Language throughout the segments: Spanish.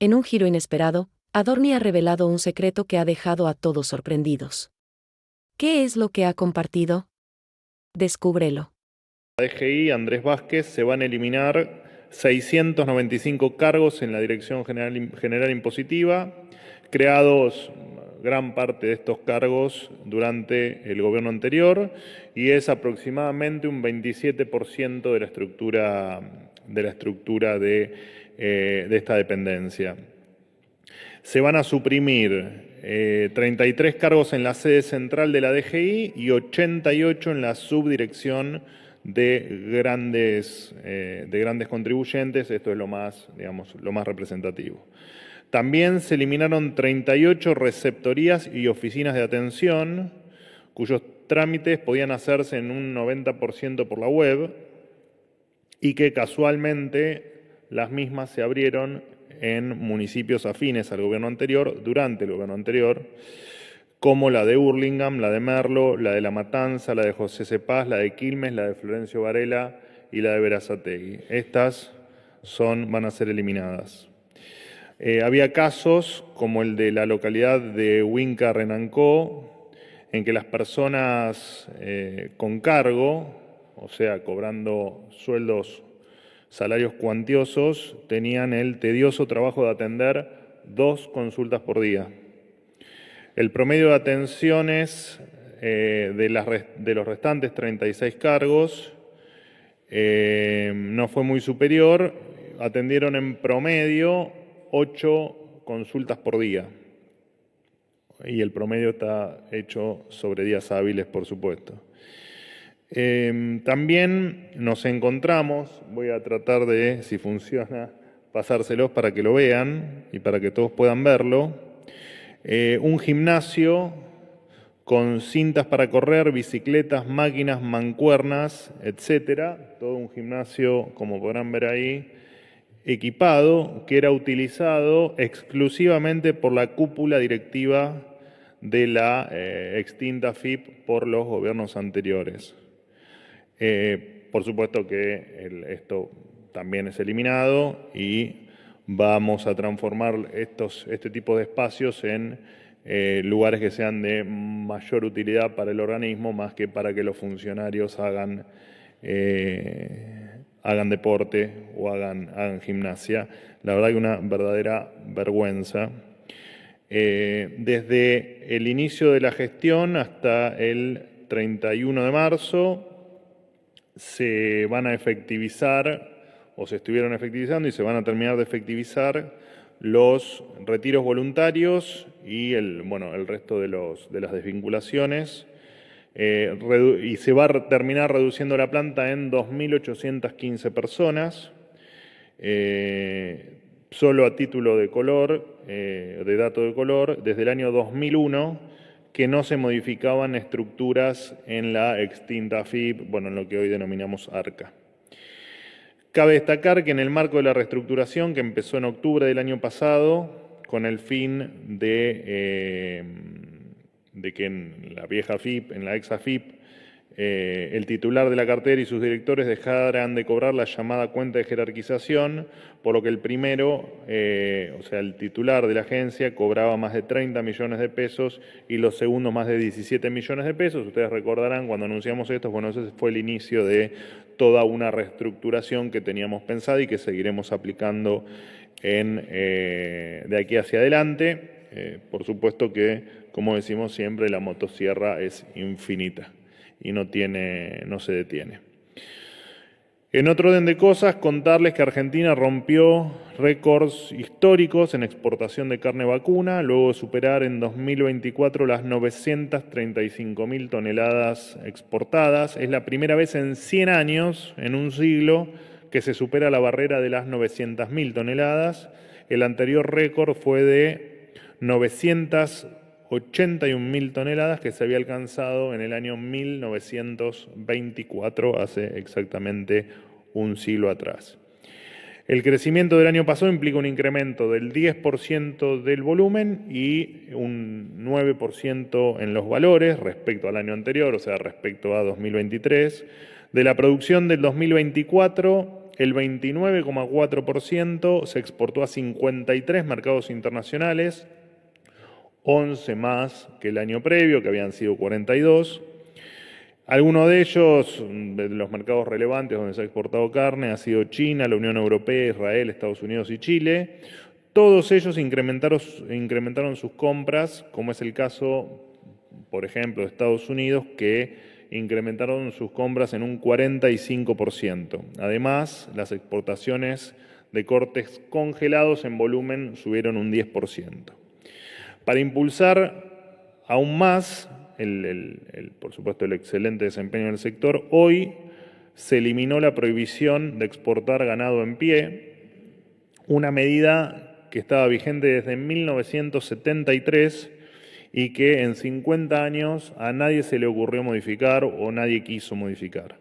En un giro inesperado, Adorni ha revelado un secreto que ha dejado a todos sorprendidos. ¿Qué es lo que ha compartido? Descúbrelo. La DGI, Andrés Vázquez, se van a eliminar 695 cargos en la Dirección General Impositiva, creados gran parte de estos cargos durante el gobierno anterior, y es aproximadamente un 27% de la estructura de esta dependencia. Se van a suprimir 33 cargos en la sede central de la DGI y 88 en la subdirección de grandes contribuyentes. Esto es lo más representativo. También se eliminaron 38 receptorías y oficinas de atención, cuyos trámites podían hacerse en un 90% por la web, y que casualmente las mismas se abrieron en municipios afines al gobierno anterior, durante el gobierno anterior, como la de Hurlingham, la de Merlo, la de La Matanza, la de José Cepaz, la de Quilmes, la de Florencio Varela y la de Berazategui. Estas van a ser eliminadas. Había casos como el de la localidad de Huinca Renancó, en que las personas con cargo, o sea, cobrando salarios cuantiosos, tenían el tedioso trabajo de atender 2 consultas por día. El promedio de atenciones de los restantes 36 cargos no fue muy superior. Atendieron en promedio 8 consultas por día. Y el promedio está hecho sobre días hábiles, por supuesto. También nos encontramos, voy a tratar de, si funciona, pasárselos para que lo vean y para que todos puedan verlo. Un gimnasio con cintas para correr, bicicletas, máquinas, mancuernas, etcétera. Todo un gimnasio, como podrán ver ahí, equipado, que era utilizado exclusivamente por la cúpula directiva de la extinta AFIP por los gobiernos anteriores. Por supuesto que esto también es eliminado y vamos a transformar este tipo de espacios en lugares que sean de mayor utilidad para el organismo, más que para que los funcionarios hagan deporte o hagan gimnasia. La verdad que una verdadera vergüenza. Desde el inicio de la gestión hasta el 31 de marzo se van a efectivizar, o se estuvieron efectivizando y se van a terminar de efectivizar los retiros voluntarios y el resto de las desvinculaciones. Y se va a terminar reduciendo la planta en 2.815 personas. Solo a título de dato de color, desde el año 2001, que no se modificaban estructuras en la extinta AFIP, en lo que hoy denominamos ARCA. Cabe destacar que en el marco de la reestructuración que empezó en octubre del año pasado, con el fin de que en la vieja AFIP, en la ex AFIP, el titular de la cartera y sus directores dejaran de cobrar la llamada cuenta de jerarquización, por lo que el primero, el titular de la agencia, cobraba más de 30 millones de pesos y los segundos más de 17 millones de pesos. Ustedes recordarán cuando anunciamos esto, ese fue el inicio de toda una reestructuración que teníamos pensada y que seguiremos aplicando de aquí hacia adelante. Por supuesto que, como decimos siempre, la motosierra es infinita y no se detiene. En otro orden de cosas, contarles que Argentina rompió récords históricos en exportación de carne vacuna, luego de superar en 2024 las 935.000 toneladas exportadas. Es la primera vez en 100 años, en un siglo, que se supera la barrera de las 900.000 toneladas. El anterior récord fue de 981.000 toneladas que se había alcanzado en el año 1924, hace exactamente un siglo atrás. El crecimiento del año pasado implica un incremento del 10% del volumen y un 9% en los valores respecto al año anterior, o sea, respecto a 2023. De la producción del 2024, el 29,4% se exportó a 53 mercados internacionales, 11 más que el año previo, que habían sido 42. Algunos de ellos, de los mercados relevantes donde se ha exportado carne, ha sido China, la Unión Europea, Israel, Estados Unidos y Chile. Todos ellos incrementaron sus compras, como es el caso, por ejemplo, de Estados Unidos, que incrementaron sus compras en un 45%. Además, las exportaciones de cortes congelados en volumen subieron un 10%. Para impulsar aún más, por supuesto, el excelente desempeño del sector, hoy se eliminó la prohibición de exportar ganado en pie, una medida que estaba vigente desde 1973 y que en 50 años a nadie se le ocurrió modificar o nadie quiso modificar.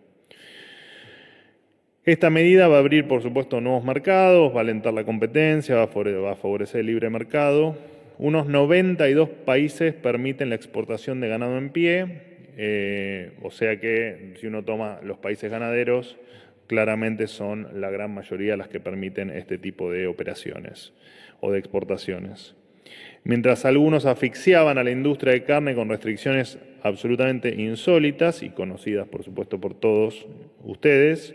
Esta medida va a abrir, por supuesto, nuevos mercados, va a alentar la competencia, va a favorecer el libre mercado. Unos 92 países permiten la exportación de ganado en pie, o sea que si uno toma los países ganaderos, claramente son la gran mayoría las que permiten este tipo de operaciones o de exportaciones. Mientras algunos asfixiaban a la industria de carne con restricciones absolutamente insólitas y conocidas, por supuesto, por todos ustedes,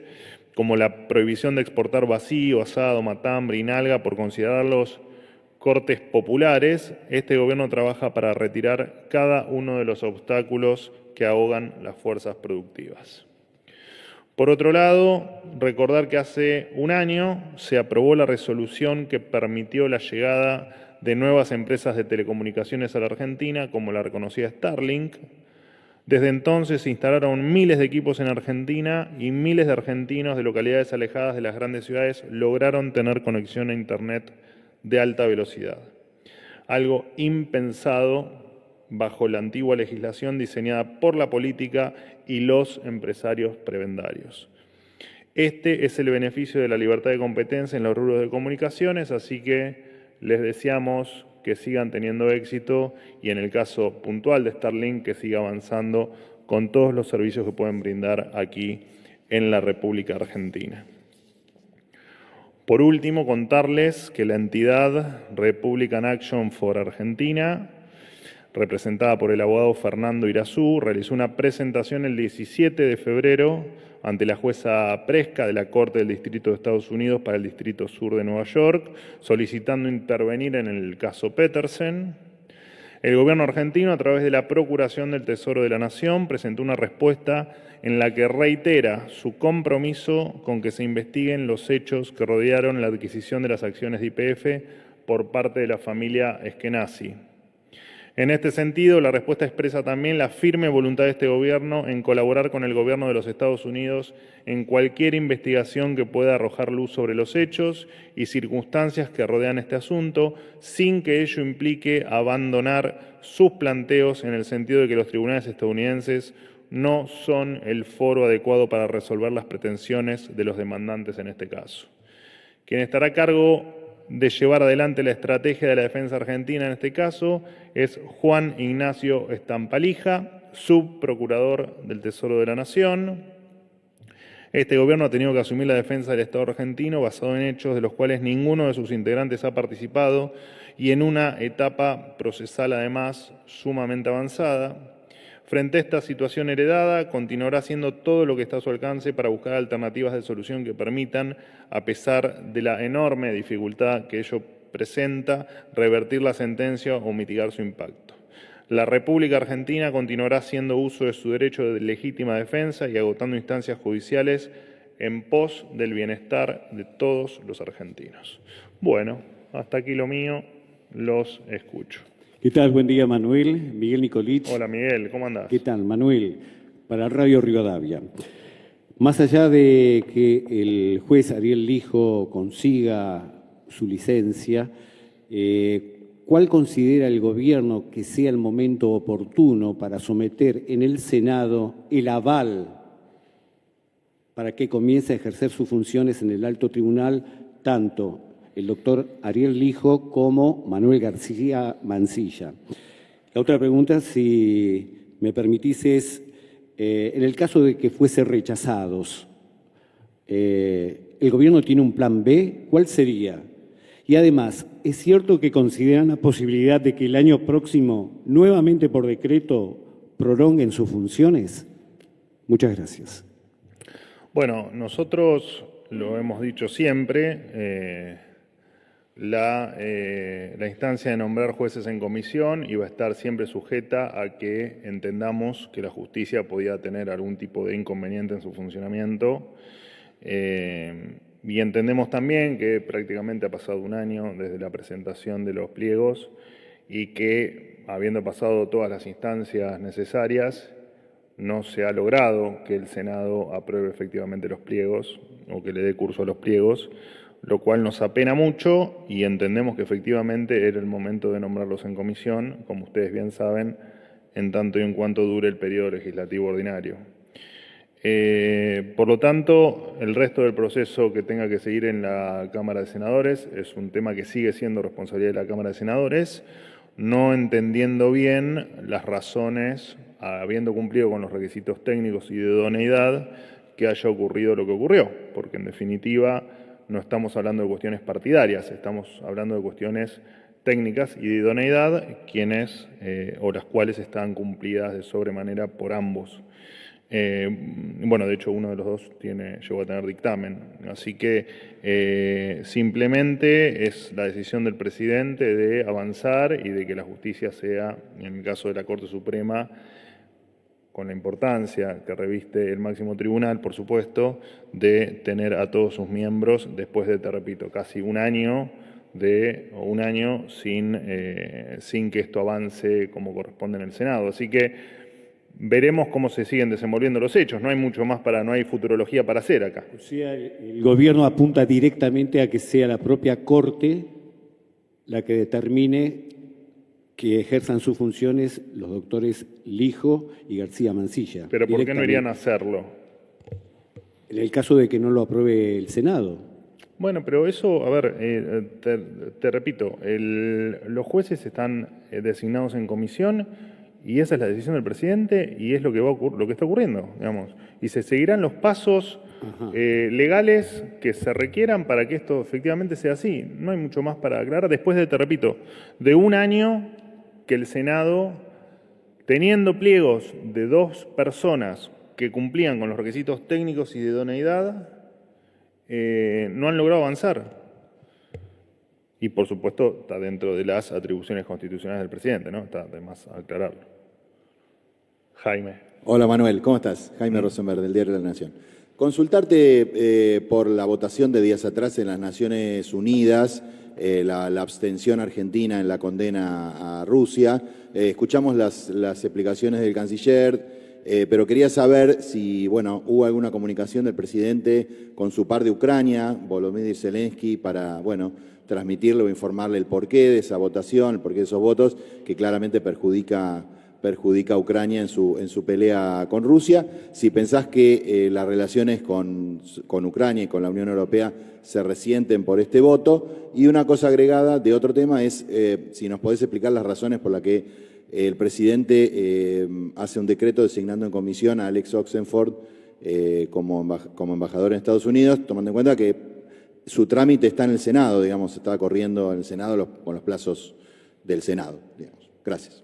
como la prohibición de exportar vacío, asado, matambre y nalga por considerarlos cortes populares, este gobierno trabaja para retirar cada uno de los obstáculos que ahogan las fuerzas productivas. Por otro lado, recordar que hace un año se aprobó la resolución que permitió la llegada de nuevas empresas de telecomunicaciones a la Argentina, como la reconocida Starlink. Desde entonces se instalaron miles de equipos en Argentina y miles de argentinos de localidades alejadas de las grandes ciudades lograron tener conexión a Internet de alta velocidad. Algo impensado bajo la antigua legislación diseñada por la política y los empresarios prebendarios. Este es el beneficio de la libertad de competencia en los rubros de comunicaciones, así que les deseamos que sigan teniendo éxito y en el caso puntual de Starlink que siga avanzando con todos los servicios que pueden brindar aquí en la República Argentina. Por último, contarles que la entidad Republican Action for Argentina, representada por el abogado Fernando Irazú, realizó una presentación el 17 de febrero ante la jueza Presca de la Corte del Distrito de Estados Unidos para el Distrito Sur de Nueva York, solicitando intervenir en el caso Petersen. El gobierno argentino, a través de la Procuración del Tesoro de la Nación, presentó una respuesta en la que reitera su compromiso con que se investiguen los hechos que rodearon la adquisición de las acciones de YPF por parte de la familia Eskenazi. En este sentido, la respuesta expresa también la firme voluntad de este gobierno en colaborar con el gobierno de los Estados Unidos en cualquier investigación que pueda arrojar luz sobre los hechos y circunstancias que rodean este asunto, sin que ello implique abandonar sus planteos en el sentido de que los tribunales estadounidenses no son el foro adecuado para resolver las pretensiones de los demandantes en este caso. Quien estará a cargo de llevar adelante la estrategia de la defensa argentina en este caso es Juan Ignacio Estampalija, subprocurador del Tesoro de la Nación. Este gobierno ha tenido que asumir la defensa del Estado argentino basado en hechos de los cuales ninguno de sus integrantes ha participado y en una etapa procesal además sumamente avanzada. Frente a esta situación heredada, continuará haciendo todo lo que está a su alcance para buscar alternativas de solución que permitan, a pesar de la enorme dificultad que ello presenta, revertir la sentencia o mitigar su impacto. La República Argentina continuará haciendo uso de su derecho de legítima defensa y agotando instancias judiciales en pos del bienestar de todos los argentinos. Bueno, hasta aquí lo mío, los escucho. ¿Qué tal? Buen día, Manuel. Miguel Nicolich. Hola, Miguel, ¿cómo andás? ¿Qué tal, Manuel? Para Radio Rivadavia. Más allá de que el juez Ariel Lijo consiga su licencia, ¿cuál considera el gobierno que sea el momento oportuno para someter en el Senado el aval para que comience a ejercer sus funciones en el alto tribunal tanto el doctor Ariel Lijo como Manuel García Mansilla? La otra pregunta, si me permitís, es, en el caso de que fuese rechazados ¿El gobierno tiene un plan B? ¿Cuál sería? Y además, ¿es cierto que consideran la posibilidad de que el año próximo, nuevamente por decreto, prolonguen sus funciones? Muchas gracias. Bueno, nosotros lo hemos dicho siempre, la instancia de nombrar jueces en comisión iba a estar siempre sujeta a que entendamos que la justicia podía tener algún tipo de inconveniente en su funcionamiento. Y entendemos también que prácticamente ha pasado un año desde la presentación de los pliegos y que, habiendo pasado todas las instancias necesarias, no se ha logrado que el Senado apruebe efectivamente los pliegos o que le dé curso a los pliegos, lo cual nos apena mucho y entendemos que efectivamente era el momento de nombrarlos en comisión, como ustedes bien saben, en tanto y en cuanto dure el periodo legislativo ordinario. Por lo tanto, el resto del proceso que tenga que seguir en la Cámara de Senadores es un tema que sigue siendo responsabilidad de la Cámara de Senadores, no entendiendo bien las razones, habiendo cumplido con los requisitos técnicos y de idoneidad, que haya ocurrido lo que ocurrió, porque en definitiva no estamos hablando de cuestiones partidarias, estamos hablando de cuestiones técnicas y de idoneidad, quienes o las cuales están cumplidas de sobremanera por ambos. Bueno, de hecho uno de los dos llegó a tener dictamen, así que simplemente es la decisión del presidente de avanzar y de que la justicia sea, en el caso de la Corte Suprema, con la importancia que reviste el máximo tribunal, por supuesto, de tener a todos sus miembros después de, te repito, casi un año sin que esto avance como corresponde en el Senado. Así que veremos cómo se siguen desenvolviendo los hechos. No hay mucho más no hay futurología para hacer acá. O sea, el gobierno apunta directamente a que sea la propia Corte la que determine que ejerzan sus funciones los doctores Lijo y García Mansilla. ¿Pero por qué no irían a hacerlo? En el caso de que no lo apruebe el Senado. Bueno, pero eso, a ver, te repito, los jueces están designados en comisión y esa es la decisión del presidente y es lo que está ocurriendo, digamos. Y se seguirán los pasos legales que se requieran para que esto efectivamente sea así. No hay mucho más para aclarar. Después de, te repito, de un año que el Senado, teniendo pliegos de 2 personas que cumplían con los requisitos técnicos y de idoneidad, no han logrado avanzar. Y, por supuesto, está dentro de las atribuciones constitucionales del presidente, ¿no? Está de más aclararlo. Jaime. Hola, Manuel. ¿Cómo estás? Jaime Rosenberg, del Diario de la Nación. Consultarte por la votación de días atrás en las Naciones Unidas, la abstención argentina en la condena a Rusia. Escuchamos las explicaciones del canciller, pero quería saber si, bueno, hubo alguna comunicación del presidente con su par de Ucrania, Volodymyr Zelensky, para, bueno, transmitirle o informarle el porqué de esa votación, el porqué de esos votos, que claramente perjudica a Ucrania en su pelea con Rusia. Si pensás que las relaciones con Ucrania y con la Unión Europea se resienten por este voto. Y una cosa agregada de otro tema es si nos podés explicar las razones por las que el presidente hace un decreto designando en comisión a Alex Oxenford como embajador en Estados Unidos, tomando en cuenta que su trámite está en el Senado, digamos, estaba corriendo en el Senado con los plazos del Senado, digamos. Gracias.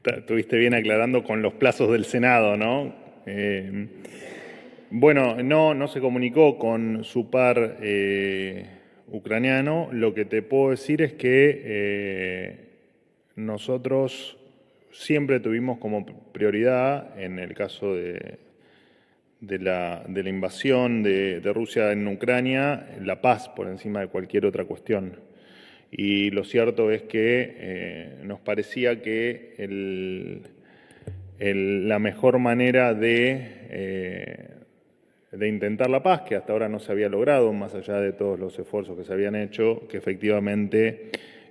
Estuviste bien aclarando con los plazos del Senado, ¿no? Bueno, no se comunicó con su par ucraniano. Lo que te puedo decir es que nosotros siempre tuvimos como prioridad, en el caso de la invasión de Rusia en Ucrania, la paz por encima de cualquier otra cuestión. Y lo cierto es que nos parecía que la mejor manera de intentar la paz, que hasta ahora no se había logrado, más allá de todos los esfuerzos que se habían hecho, que efectivamente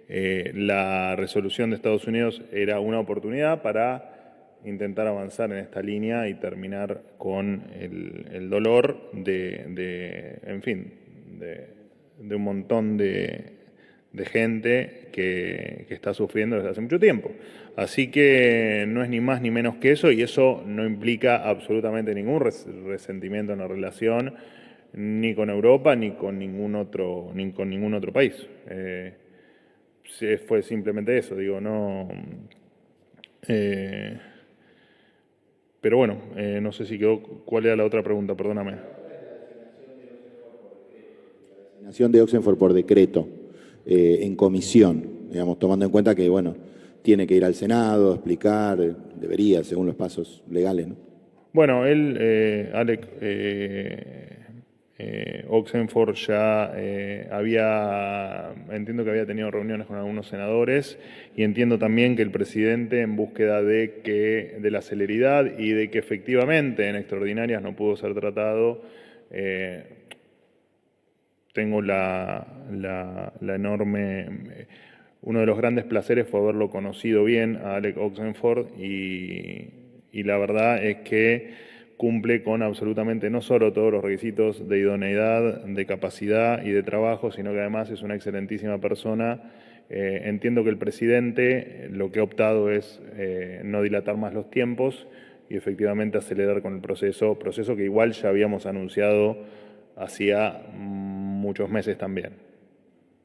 la resolución de Estados Unidos era una oportunidad para intentar avanzar en esta línea y terminar con el dolor de un montón de gente que está sufriendo desde hace mucho tiempo. Así que no es ni más ni menos que eso, y eso no implica absolutamente ningún resentimiento en la relación. ni con Europa ni con ningún otro país. Sí, fue simplemente eso, digo, no. Pero bueno, no sé si quedó. ¿Cuál era la otra pregunta? Perdóname. Designación de Oxenford por decreto, en comisión, digamos, tomando en cuenta que, bueno, tiene que ir al Senado, explicar, debería, según los pasos legales, ¿no? Bueno, él, Alec Oxenford ya entiendo que había tenido reuniones con algunos senadores y entiendo también que el presidente, en búsqueda de la celeridad y de que efectivamente en extraordinarias no pudo ser tratado, tengo la enorme. Uno de los grandes placeres fue haberlo conocido bien a Alec Oxenford y la verdad es que cumple con absolutamente no solo todos los requisitos de idoneidad, de capacidad y de trabajo, sino que además es una excelentísima persona. Entiendo que el presidente lo que ha optado es no dilatar más los tiempos y efectivamente acelerar con el proceso que igual ya habíamos anunciado hacía muchos meses también.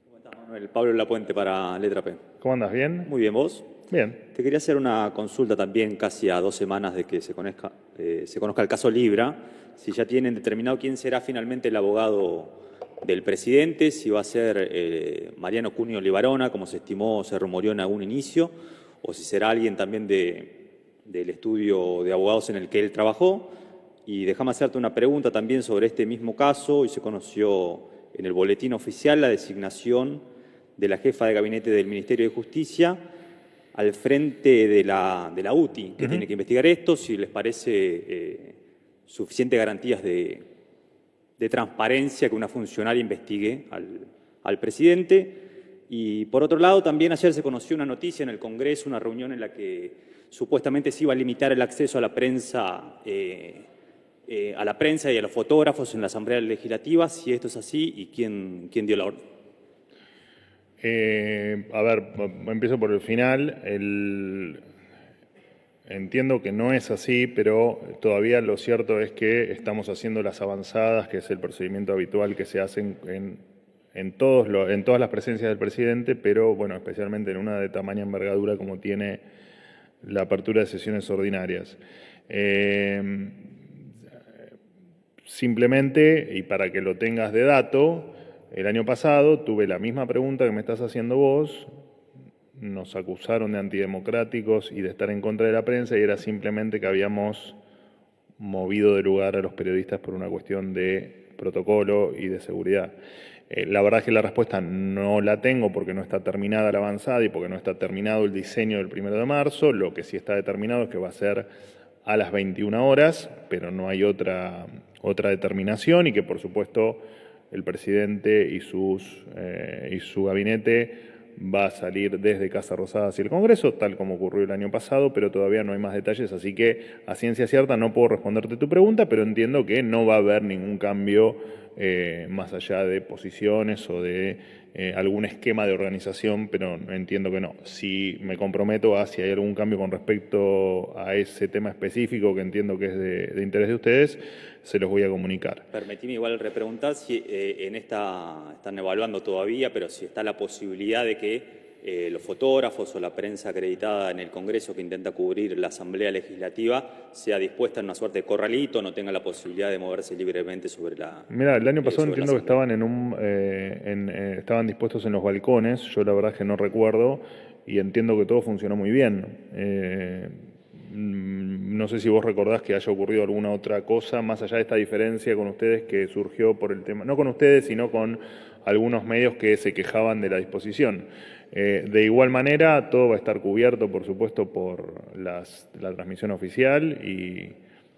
¿Cómo estás, Manuel? Pablo Lapuente para Letra P. ¿Cómo andas? ¿Bien? Muy bien, ¿vos? Bien. Te quería hacer una consulta también casi a 2 semanas de que se conozca el caso Libra, si ya tienen determinado quién será finalmente el abogado del presidente, si va a ser Mariano Cunio Libarona, como se estimó, se rumoreó en algún inicio, o si será alguien también del estudio de abogados en el que él trabajó. Y déjame hacerte una pregunta también sobre este mismo caso. Hoy se conoció en el boletín oficial la designación de la jefa de gabinete del Ministerio de Justicia al frente de la UTI, que tiene que investigar esto, si les parece suficientes garantías de transparencia que una funcionaria investigue al presidente. Y por otro lado, también ayer se conoció una noticia en el Congreso, una reunión en la que supuestamente se iba a limitar el acceso a la prensa y a los fotógrafos en la Asamblea Legislativa, si esto es así y quién dio la orden. A ver, empiezo por el final. Entiendo que no es así, pero todavía lo cierto es que estamos haciendo las avanzadas, que es el procedimiento habitual que se hace en todas las presencias del presidente, pero bueno, especialmente en una de tamaña envergadura como tiene la apertura de sesiones ordinarias. Simplemente, y para que lo tengas de dato, el año pasado tuve la misma pregunta que me estás haciendo vos, nos acusaron de antidemocráticos y de estar en contra de la prensa y era simplemente que habíamos movido de lugar a los periodistas por una cuestión de protocolo y de seguridad. La verdad es que la respuesta no la tengo porque no está terminada la avanzada y porque no está terminado el diseño del 1 de marzo. Lo que sí está determinado es que va a ser a las 21 horas, pero no hay otra determinación y que por supuesto el presidente y su gabinete va a salir desde Casa Rosada hacia el Congreso, tal como ocurrió el año pasado, pero todavía no hay más detalles, así que a ciencia cierta no puedo responderte tu pregunta, pero entiendo que no va a haber ningún cambio más allá de posiciones o de algún esquema de organización, pero entiendo que no. Si me comprometo a si hay algún cambio con respecto a ese tema específico que entiendo que es de interés de ustedes, se los voy a comunicar. Permitime igual repreguntar si están evaluando todavía, pero si está la posibilidad de que los fotógrafos o la prensa acreditada en el Congreso que intenta cubrir la Asamblea Legislativa sea dispuesta en una suerte de corralito, no tenga la posibilidad de moverse libremente sobre la. Mira, el año pasado entiendo que estaban estaban dispuestos en los balcones, yo la verdad es que no recuerdo y entiendo que todo funcionó muy bien. No sé si vos recordás que haya ocurrido alguna otra cosa, más allá de esta diferencia con ustedes que surgió por el tema, no con ustedes, sino con algunos medios que se quejaban de la disposición. De igual manera, todo va a estar cubierto, por supuesto, por la transmisión oficial y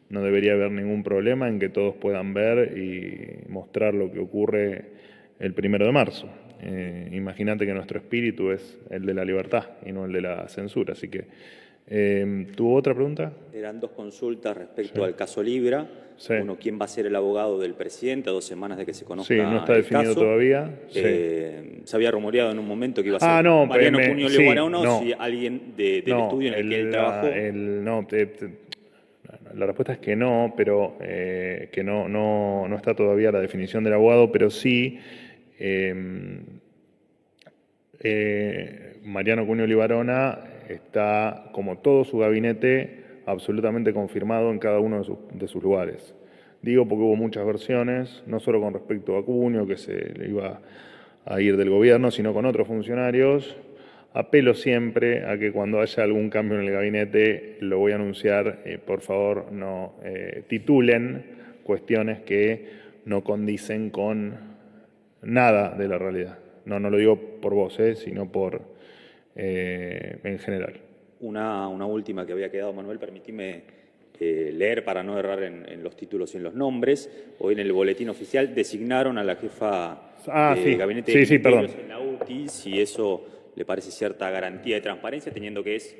no debería haber ningún problema en que todos puedan ver y mostrar lo que ocurre el 1 de marzo. Imagínate que nuestro espíritu es el de la libertad y no el de la censura, así que ¿tuvo otra pregunta? Eran 2 consultas respecto al caso Libra. Sí. Uno, ¿quién va a ser el abogado del presidente a 2 semanas de que se conozca Sí, no está el definido caso? todavía. Sí. Se había rumoreado en un momento que iba a ser no, Mariano Cunio sí, Libarona, no. si alguien del estudio en el que él trabajó. La respuesta es que no, pero que no está todavía la definición del abogado, pero sí Mariano Cunio Libarona está, como todo su gabinete, absolutamente confirmado en cada uno de sus lugares. Digo porque hubo muchas versiones, no solo con respecto a Cunio, que se le iba a ir del gobierno, sino con otros funcionarios. Apelo siempre a que cuando haya algún cambio en el gabinete, lo voy a anunciar, por favor no titulen cuestiones que no condicen con nada de la realidad. No lo digo por vos, sino en general. Una última que había quedado, Manuel, permitime leer para no errar en los títulos y en los nombres. Hoy en el boletín oficial designaron a la jefa de gabinete de ministerios en la UTI, si eso le parece cierta garantía de transparencia, teniendo que es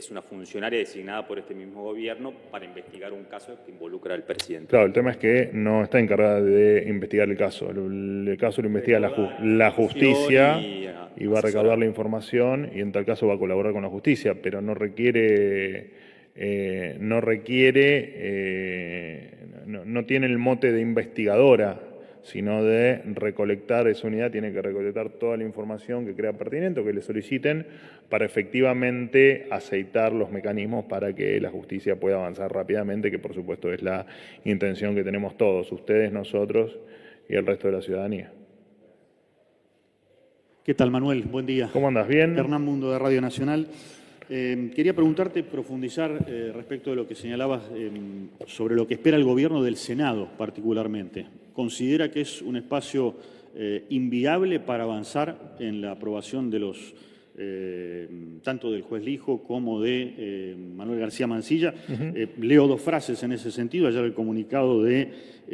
una funcionaria designada por este mismo gobierno para investigar un caso que involucra al presidente. Claro, el tema es que no está encargada de investigar el caso. El caso lo investiga la justicia y va a recaudar la información y en tal caso va a colaborar con la justicia, pero no tiene el mote de investigadora, sino de recolectar. Esa unidad tiene que recolectar toda la información que crea pertinente o que le soliciten para efectivamente aceitar los mecanismos para que la justicia pueda avanzar rápidamente, que por supuesto es la intención que tenemos todos, ustedes, nosotros y el resto de la ciudadanía. ¿Qué tal, Manuel? Buen día. ¿Cómo andas? ¿Bien? Hernán Mundo, de Radio Nacional. Quería preguntarte, profundizar respecto de lo que señalabas sobre lo que espera el gobierno del Senado particularmente. ¿Considera que es un espacio inviable para avanzar en la aprobación de los tanto del juez Lijo como de Manuel García Mansilla? Leo dos frases en ese sentido. Ayer el comunicado del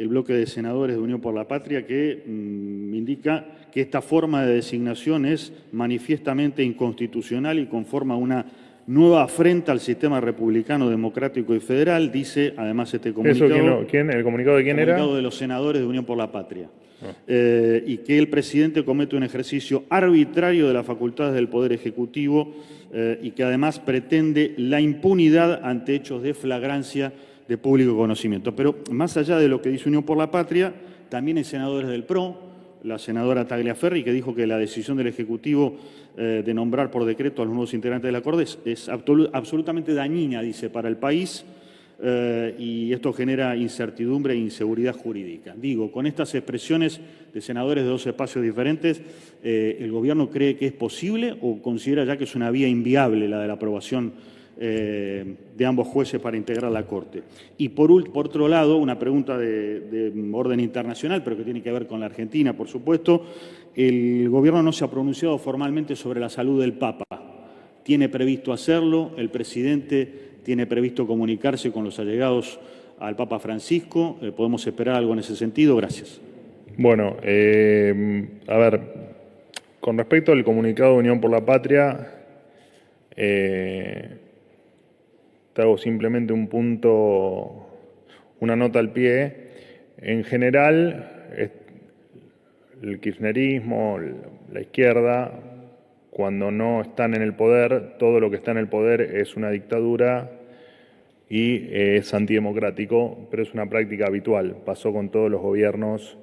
bloque de senadores de Unión por la Patria que indica que esta forma de designación es manifiestamente inconstitucional y conforma una nueva afrenta al sistema republicano, democrático y federal. Dice, además, este comunicado... ¿El comunicado de quién era? El comunicado de los senadores de Unión por la Patria. Y que el presidente comete un ejercicio arbitrario de las facultades del Poder Ejecutivo y que además pretende la impunidad ante hechos de flagrancia de público conocimiento. Pero más allá de lo que dice Unión por la Patria, también hay senadores del PRO, la senadora Tagliaferri, que dijo que la decisión del Ejecutivo de nombrar por decreto a los nuevos integrantes de la Corte es absolutamente dañina, dice, para el país, y esto genera incertidumbre e inseguridad jurídica. Digo, con estas expresiones de senadores de dos espacios diferentes, ¿el gobierno cree que es posible o considera ya que es una vía inviable la de la aprobación de ambos jueces para integrar la Corte? Y por otro lado, una pregunta de orden internacional, pero que tiene que ver con la Argentina, por supuesto. El gobierno no se ha pronunciado formalmente sobre la salud del Papa. ¿Tiene previsto hacerlo? ¿El presidente tiene previsto comunicarse con los allegados al Papa Francisco? ¿Podemos esperar algo en ese sentido? Gracias. Bueno, a ver, con respecto al comunicado de Unión por la Patria, te hago simplemente una nota al pie. En general, el kirchnerismo, la izquierda, cuando no están en el poder, todo lo que está en el poder es una dictadura y es antidemocrático, pero es una práctica habitual. Pasó con todos los gobiernos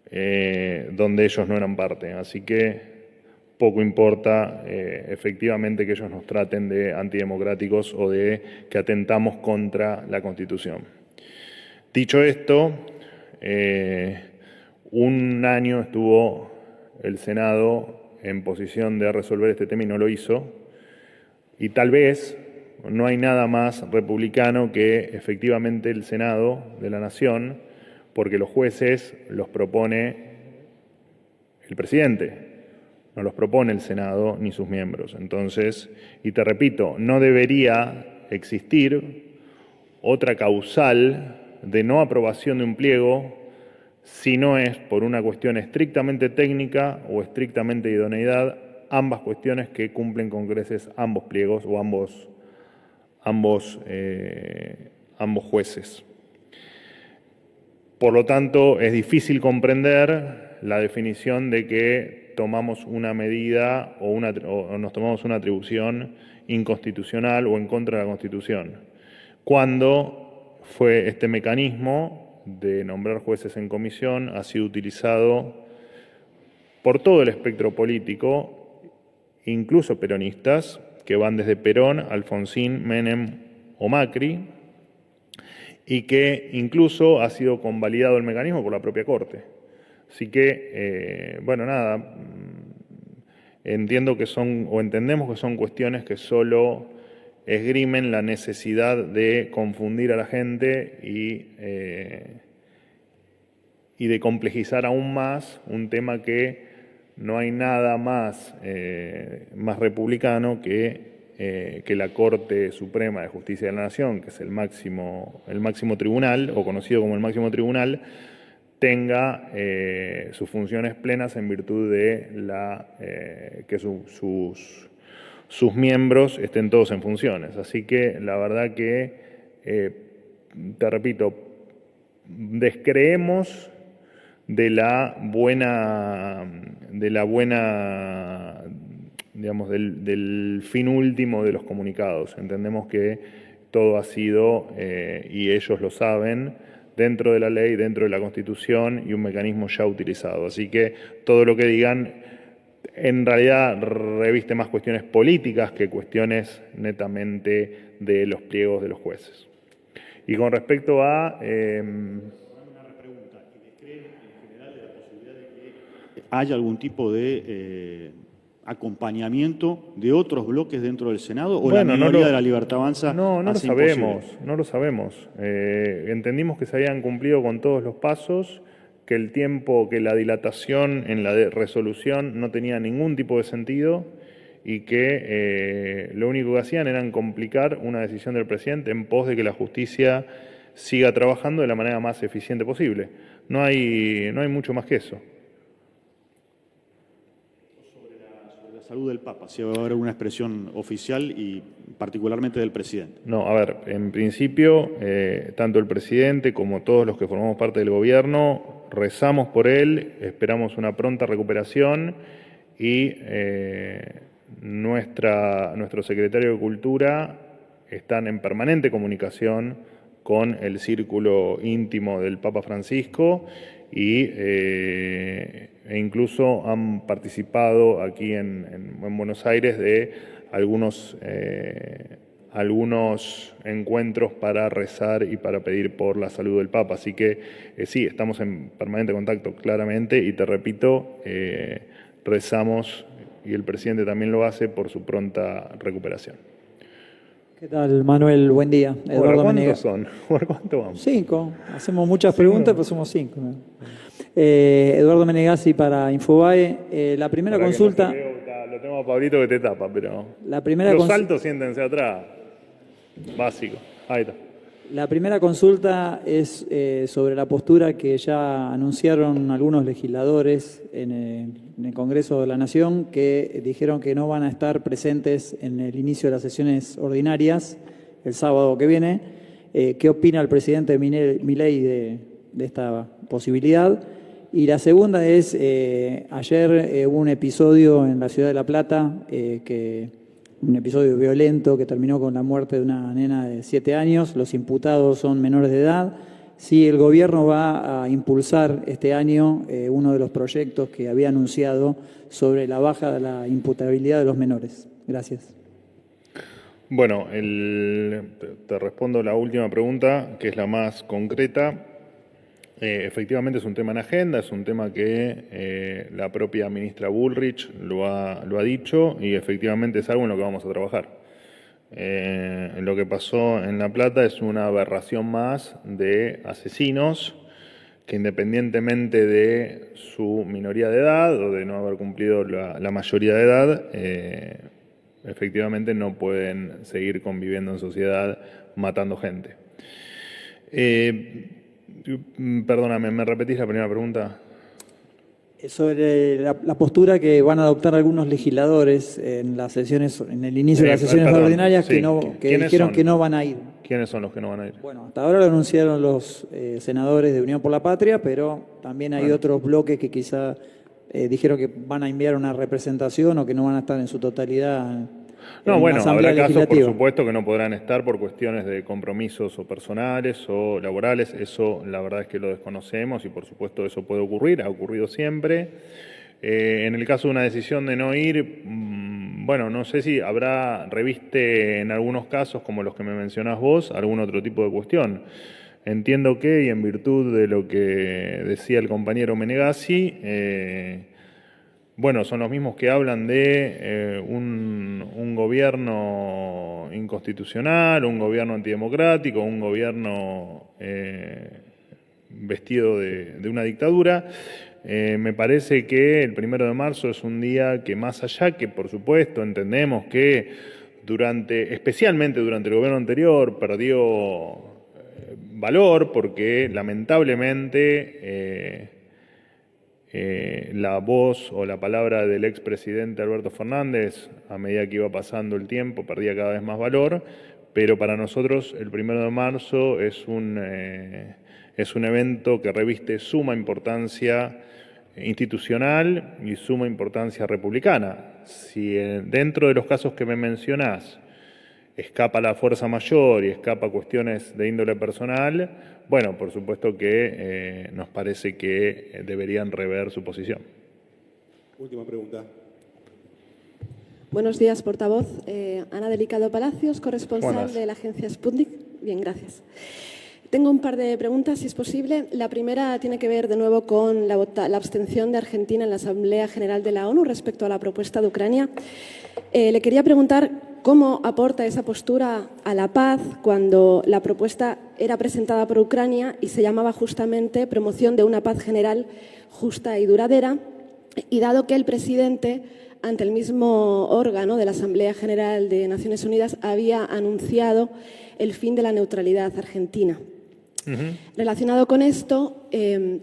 donde ellos no eran parte. Así que poco importa efectivamente que ellos nos traten de antidemocráticos o de que atentamos contra la Constitución. Dicho esto, un año estuvo el Senado en posición de resolver este tema y no lo hizo. Y tal vez no hay nada más republicano que efectivamente el Senado de la Nación, porque los jueces los propone el presidente, no los propone el Senado ni sus miembros. Entonces, y te repito, no debería existir otra causal de no aprobación de un pliego si no es por una cuestión estrictamente técnica o estrictamente de idoneidad, ambas cuestiones que cumplen con creces ambos pliegos o ambos jueces. Por lo tanto, es difícil comprender la definición de que tomamos una medida o nos tomamos una atribución inconstitucional o en contra de la Constitución. cuando fue este mecanismo de nombrar jueces en comisión ha sido utilizado por todo el espectro político, incluso peronistas, que van desde Perón, Alfonsín, Menem o Macri, y que incluso ha sido convalidado el mecanismo por la propia Corte. Así que, bueno, nada, entiendo que son, o entendemos que son cuestiones que solo esgrimen la necesidad de confundir a la gente y de complejizar aún más un tema que no hay nada más, más republicano que la Corte Suprema de Justicia de la Nación, que es el máximo tribunal, o conocido como el máximo tribunal, tenga sus funciones plenas en virtud de que sus miembros estén todos en funciones. Así que la verdad que, te repito, descreemos de la buena, digamos, del fin último de los comunicados. Entendemos que todo ha sido, y ellos lo saben, dentro de la ley, dentro de la Constitución y un mecanismo ya utilizado. Así que todo lo que digan en realidad reviste más cuestiones políticas que cuestiones netamente de los pliegos de los jueces. Y con respecto a... ¿Hay algún tipo de acompañamiento de otros bloques dentro del Senado o la minoría de la Libertad Avanza? No lo sabemos, no lo sabemos. Entendimos que se habían cumplido con todos los pasos, que el tiempo, que la dilatación en la resolución no tenía ningún tipo de sentido y que lo único que hacían era complicar una decisión del presidente en pos de que la justicia siga trabajando de la manera más eficiente posible. No hay mucho más que eso. Salud del Papa, si va a haber una expresión oficial y particularmente del presidente. No, a ver, en principio, tanto el presidente como todos los que formamos parte del gobierno rezamos por él, esperamos una pronta recuperación y nuestro secretario de Cultura están en permanente comunicación con el círculo íntimo del Papa Francisco e incluso han participado aquí en Buenos Aires de algunos encuentros para rezar y para pedir por la salud del Papa. Así que sí, estamos en permanente contacto claramente y te repito, rezamos y el presidente también lo hace por su pronta recuperación. ¿Qué tal, Manuel? Buen día. Eduardo Menegas. ¿Cuántos son? ¿Cuánto vamos? 5. Hacemos muchas preguntas, pero somos 5. Eduardo Menegazzi para Infobae. La primera para consulta... No veo, lo tengo a Pablito que te tapa, pero... Los saltos siéntense atrás. Básico. Ahí está. La primera consulta es sobre la postura que ya anunciaron algunos legisladores en el Congreso de la Nación, que dijeron que no van a estar presentes en el inicio de las sesiones ordinarias el sábado que viene. ¿Qué opina el presidente Milei de esta posibilidad? Y la segunda es, ayer hubo un episodio en la ciudad de La Plata, un episodio violento que terminó con la muerte de una nena de 7 años. Los imputados son menores de edad. Si el gobierno va a impulsar este año uno de los proyectos que había anunciado sobre la baja de la imputabilidad de los menores. Gracias. Bueno, te respondo la última pregunta, que es la más concreta. Efectivamente es un tema en agenda, es un tema que la propia ministra Bullrich lo ha dicho y efectivamente es algo en lo que vamos a trabajar. Lo que pasó en La Plata es una aberración más de asesinos que, independientemente de su minoría de edad o de no haber cumplido la mayoría de edad, efectivamente no pueden seguir conviviendo en sociedad matando gente. Perdóname, ¿me repetís la primera pregunta? Sobre la postura que van a adoptar algunos legisladores en las sesiones, en el inicio de las sesiones ordinarias, sí, que dijeron que no van a ir. ¿Quiénes son los que no van a ir? Bueno, hasta ahora lo anunciaron los senadores de Unión por la Patria, pero también hay otros bloques que quizá dijeron que van a enviar una representación o que no van a estar en su totalidad No, en bueno, la Asamblea habrá casos, por Legislativa. supuesto, que no podrán estar por cuestiones de compromisos o personales o laborales. Eso, la verdad es que lo desconocemos y, por supuesto, eso puede ocurrir, ha ocurrido siempre. En el caso de una decisión de no ir, bueno, no sé si reviste en algunos casos, como los que me mencionás vos, algún otro tipo de cuestión. Entiendo que, y en virtud de lo que decía el compañero Menegazzi, bueno, son los mismos que hablan de un gobierno inconstitucional, un gobierno antidemocrático, un gobierno vestido de una dictadura. Me parece que el 1 de marzo es un día que, más allá que, por supuesto, entendemos que especialmente durante el gobierno anterior, perdió valor porque lamentablemente la voz o la palabra del expresidente Alberto Fernández, a medida que iba pasando el tiempo, perdía cada vez más valor, pero para nosotros el 1 de marzo es un evento que reviste suma importancia institucional y suma importancia republicana. Si dentro de los casos que me mencionás escapa la fuerza mayor y escapa cuestiones de índole personal, bueno, por supuesto que nos parece que deberían rever su posición. Última pregunta. Buenos días, portavoz. Ana Delicado Palacios, corresponsal Buenas. de la agencia Sputnik. Bien, gracias. Tengo un par de preguntas, si es posible. La primera tiene que ver de nuevo con la abstención de Argentina en la Asamblea General de la ONU respecto a la propuesta de Ucrania. Le quería preguntar cómo aporta esa postura a la paz cuando la propuesta era presentada por Ucrania y se llamaba justamente promoción de una paz general justa y duradera, y dado que el presidente, ante el mismo órgano de la Asamblea General de Naciones Unidas, había anunciado el fin de la neutralidad argentina. Relacionado con esto,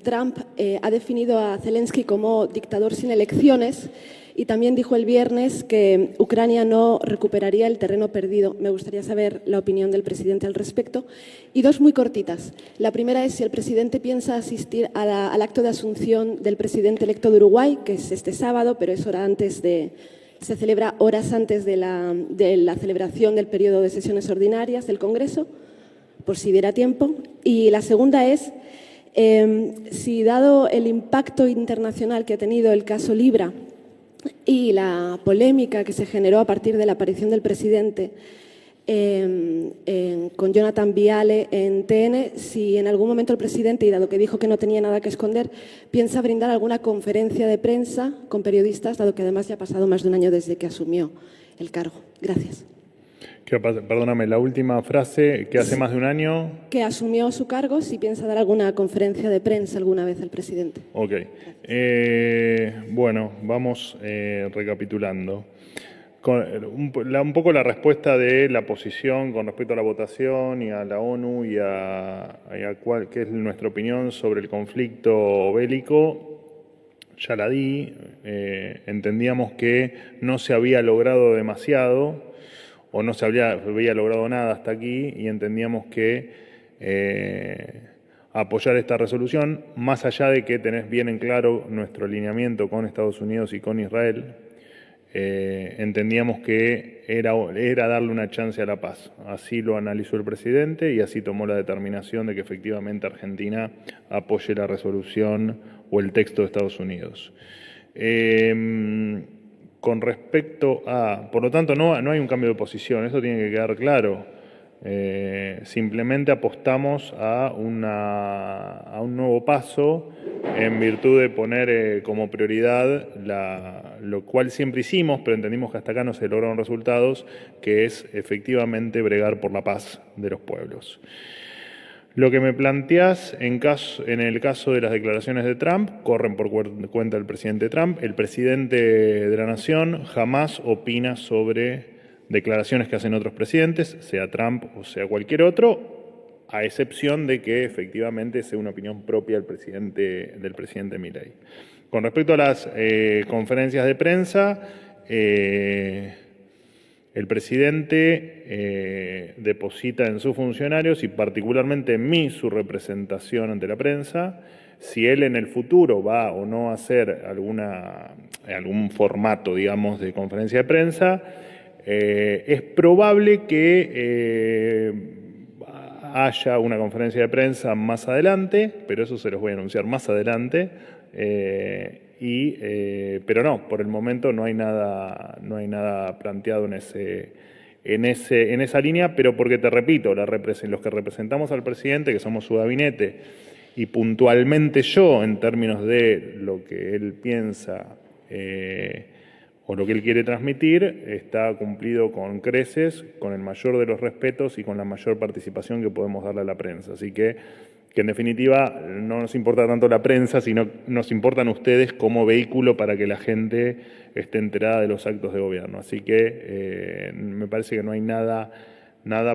Trump ha definido a Zelensky como dictador sin elecciones y también dijo el viernes que Ucrania no recuperaría el terreno perdido. Me gustaría saber la opinión del presidente al respecto. Y dos muy cortitas. La primera es si el presidente piensa asistir al acto de asunción del presidente electo de Uruguay, que es este sábado, pero es se celebra horas antes de la celebración del periodo de sesiones ordinarias del Congreso, por si diera tiempo. Y la segunda es si, dado el impacto internacional que ha tenido el caso Libra y la polémica que se generó a partir de la aparición del presidente con Jonathan Viale en TN, si en algún momento el presidente, y dado que dijo que no tenía nada que esconder, piensa brindar alguna conferencia de prensa con periodistas, dado que además ya ha pasado más de un año desde que asumió el cargo. Gracias. Perdóname, la última frase, que hace más de un año. Que asumió su cargo, si piensa dar alguna conferencia de prensa alguna vez al presidente. Ok. Bueno, vamos recapitulando. Un poco la respuesta de la posición con respecto a la votación y a la ONU y a qué es nuestra opinión sobre el conflicto bélico, ya la di. Entendíamos que no se había logrado demasiado o no se había logrado nada hasta aquí, y entendíamos que apoyar esta resolución, más allá de que tenés bien en claro nuestro alineamiento con Estados Unidos y con Israel, entendíamos que era darle una chance a la paz. Así lo analizó el presidente y así tomó la determinación de que efectivamente Argentina apoye la resolución o el texto de Estados Unidos. Con respecto por lo tanto, no hay un cambio de posición, eso tiene que quedar claro. Simplemente apostamos a un nuevo paso en virtud de poner como prioridad lo cual siempre hicimos, pero entendimos que hasta acá no se lograron resultados, que es efectivamente bregar por la paz de los pueblos. Lo que me planteás en el caso de las declaraciones de Trump corren por cuenta del presidente Trump. El presidente de la Nación jamás opina sobre declaraciones que hacen otros presidentes, sea Trump o sea cualquier otro, a excepción de que efectivamente sea una opinión propia del presidente Milei. Con respecto a las conferencias de prensa, el presidente deposita en sus funcionarios y particularmente en mí su representación ante la prensa. Si él en el futuro va o no a hacer algún formato, digamos, de conferencia de prensa, Es probable que haya una conferencia de prensa más adelante, pero eso se los voy a anunciar más adelante. Pero no, por el momento no hay nada planteado en esa línea, pero porque te repito, los que representamos al presidente, que somos su gabinete, y puntualmente yo, en términos de lo que él piensa o lo que él quiere transmitir, está cumplido con creces, con el mayor de los respetos y con la mayor participación que podemos darle a la prensa. Así que en definitiva no nos importa tanto la prensa, sino nos importan ustedes como vehículo para que la gente esté enterada de los actos de gobierno. Así que me parece que no hay nada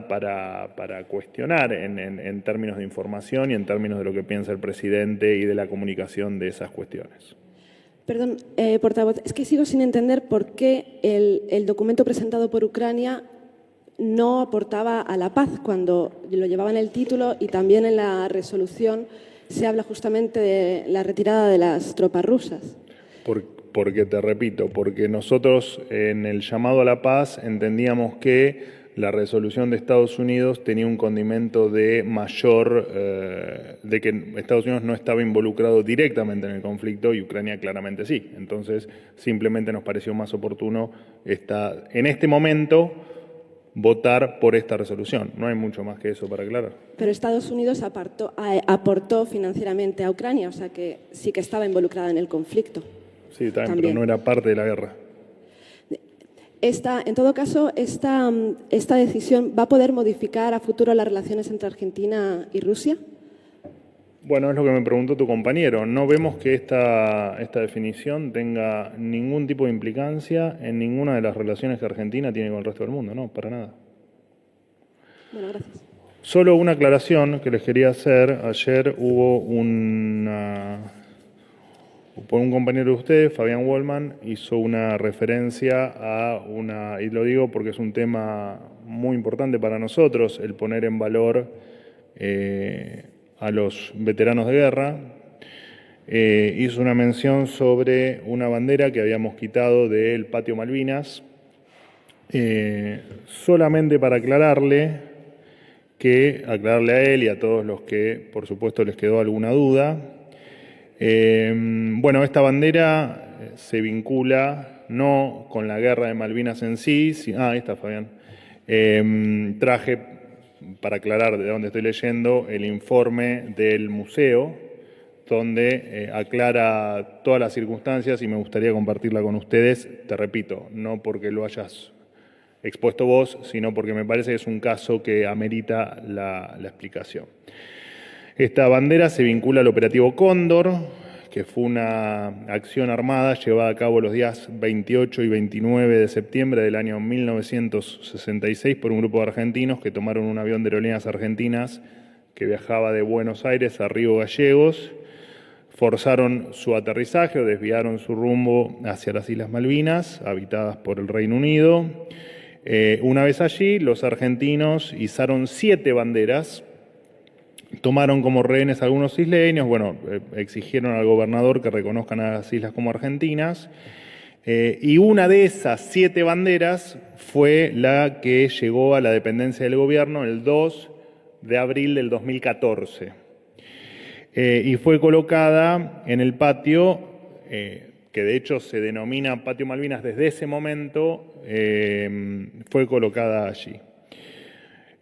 para cuestionar en términos de información y en términos de lo que piensa el presidente y de la comunicación de esas cuestiones. Perdón, portavoz, es que sigo sin entender por qué el documento presentado por Ucrania no aportaba a la paz cuando lo llevaba en el título, y también en la resolución se habla justamente de la retirada de las tropas rusas. Porque te repito, porque nosotros en el llamado a la paz entendíamos que la resolución de Estados Unidos tenía un condimento de de que Estados Unidos no estaba involucrado directamente en el conflicto y Ucrania claramente sí. Entonces, simplemente nos pareció más oportuno en este momento votar por esta resolución. No hay mucho más que eso para aclarar. Pero Estados Unidos aportó financieramente a Ucrania, o sea que sí que estaba involucrada en el conflicto. Sí, también, pero no era parte de la guerra. En todo caso, esta decisión va a poder modificar a futuro las relaciones entre Argentina y Rusia. Bueno, es lo que me preguntó tu compañero. No vemos que esta definición tenga ningún tipo de implicancia en ninguna de las relaciones que Argentina tiene con el resto del mundo, no, para nada. Bueno, gracias. Solo una aclaración que les quería hacer. Ayer hubo por un compañero de ustedes, Fabián Wallman, hizo una referencia y lo digo porque es un tema muy importante para nosotros, el poner en valor a los veteranos de guerra. Hizo una mención sobre una bandera que habíamos quitado del patio Malvinas, solamente para aclararle a él y a todos los que, por supuesto, les quedó alguna duda. Bueno, esta bandera se vincula no con la guerra de Malvinas en sí. Ahí está, Fabián. Traje, para aclarar de dónde estoy leyendo, el informe del museo, donde aclara todas las circunstancias y me gustaría compartirla con ustedes. Te repito, no porque lo hayas expuesto vos, sino porque me parece que es un caso que amerita la explicación. Esta bandera se vincula al operativo Cóndor, que fue una acción armada llevada a cabo los días 28 y 29 de septiembre del año 1966 por un grupo de argentinos que tomaron un avión de Aerolíneas Argentinas que viajaba de Buenos Aires a Río Gallegos, forzaron su aterrizaje o desviaron su rumbo hacia las Islas Malvinas, habitadas por el Reino Unido. Una vez allí, los argentinos izaron 7 banderas, tomaron como rehenes a algunos isleños, exigieron al gobernador que reconozcan a las islas como argentinas, y una de esas 7 banderas fue la que llegó a la dependencia del gobierno el 2 de abril del 2014, y fue colocada en el patio, que de hecho se denomina Patio Malvinas desde ese momento, fue colocada allí.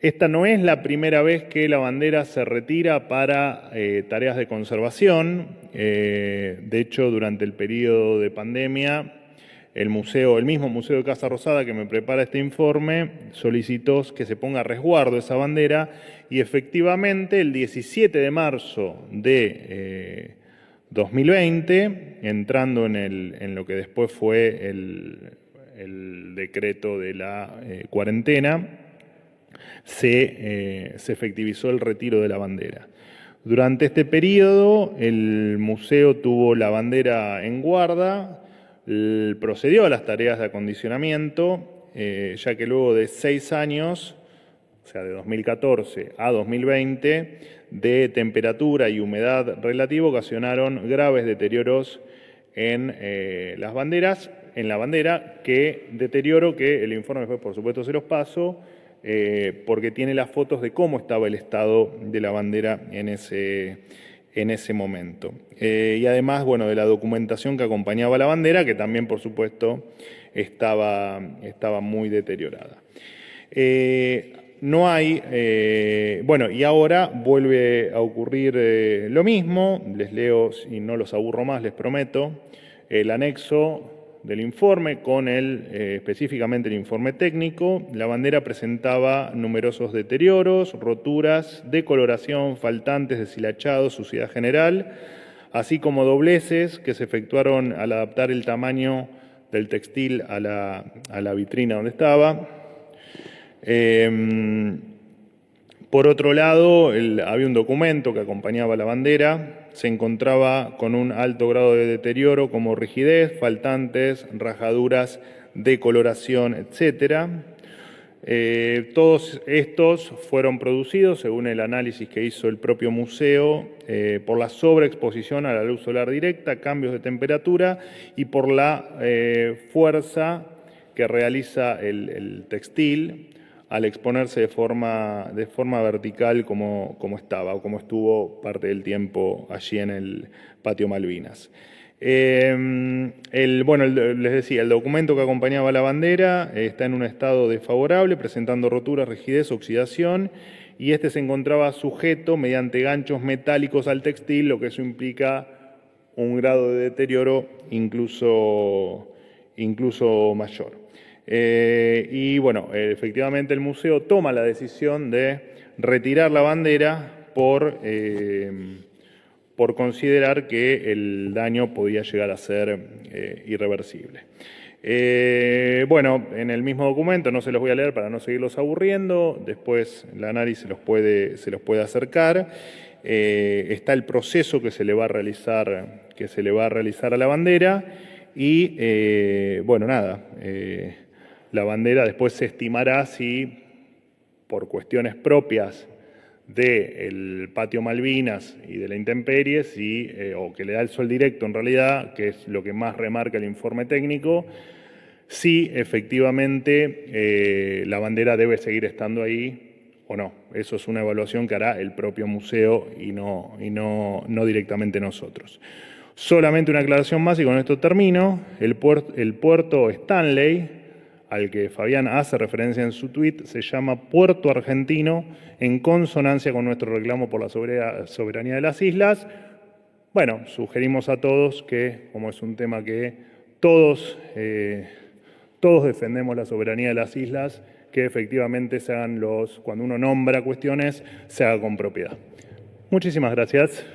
Esta no es la primera vez que la bandera se retira para tareas de conservación. De hecho, durante el periodo de pandemia, el mismo Museo de Casa Rosada que me prepara este informe, solicitó que se ponga a resguardo esa bandera y efectivamente el 17 de marzo de 2020, entrando en lo que después fue el decreto de la cuarentena, se efectivizó el retiro de la bandera. Durante este periodo, el museo tuvo la bandera en guarda, procedió a las tareas de acondicionamiento, ya que luego de 6 años, o sea, de 2014 a 2020, de temperatura y humedad relativa, ocasionaron graves deterioros en las banderas. en la bandera, que deterioro que el informe después, por supuesto, se los paso, porque tiene las fotos de cómo estaba el estado de la bandera en ese momento. Y además, bueno, de la documentación que acompañaba la bandera, que también, por supuesto, estaba muy deteriorada. No hay, bueno, y ahora vuelve a ocurrir lo mismo. Les leo, y no los aburro más, les prometo, el anexo del informe con específicamente el informe técnico. La bandera presentaba numerosos deterioros, roturas, decoloración, faltantes, deshilachados, suciedad general, así como dobleces que se efectuaron al adaptar el tamaño del textil a la vitrina donde estaba. Por otro lado, había un documento que acompañaba la bandera. Se encontraba con un alto grado de deterioro como rigidez, faltantes, rajaduras, decoloración, etc. Todos estos fueron producidos, según el análisis que hizo el propio museo, por la sobreexposición a la luz solar directa, cambios de temperatura y por la fuerza que realiza el textil al exponerse de forma vertical como estaba o como estuvo parte del tiempo allí en el patio Malvinas. Bueno, les decía, el documento que acompañaba la bandera está en un estado desfavorable, presentando roturas, rigidez, oxidación, y este se encontraba sujeto mediante ganchos metálicos al textil, lo que eso implica un grado de deterioro incluso mayor. Y bueno, efectivamente el museo toma la decisión de retirar la bandera por considerar que el daño podía llegar a ser irreversible. Bueno, en el mismo documento, no se los voy a leer para no seguirlos aburriendo, después el análisis se los puede acercar. Está el proceso que se le va a realizar a la bandera y, bueno, nada, la bandera después se estimará si, por cuestiones propias del patio Malvinas y de la intemperie, o que le da el sol directo en realidad, que es lo que más remarca el informe técnico, si efectivamente la bandera debe seguir estando ahí o no. Eso es una evaluación que hará el propio museo y no directamente nosotros. Solamente una aclaración más y con esto termino. El puerto Stanley, al que Fabián hace referencia en su tuit, se llama Puerto Argentino, en consonancia con nuestro reclamo por la soberanía de las islas. Bueno, sugerimos a todos que, como es un tema que todos defendemos la soberanía de las islas, que efectivamente se hagan cuando uno nombra cuestiones, se haga con propiedad. Muchísimas gracias.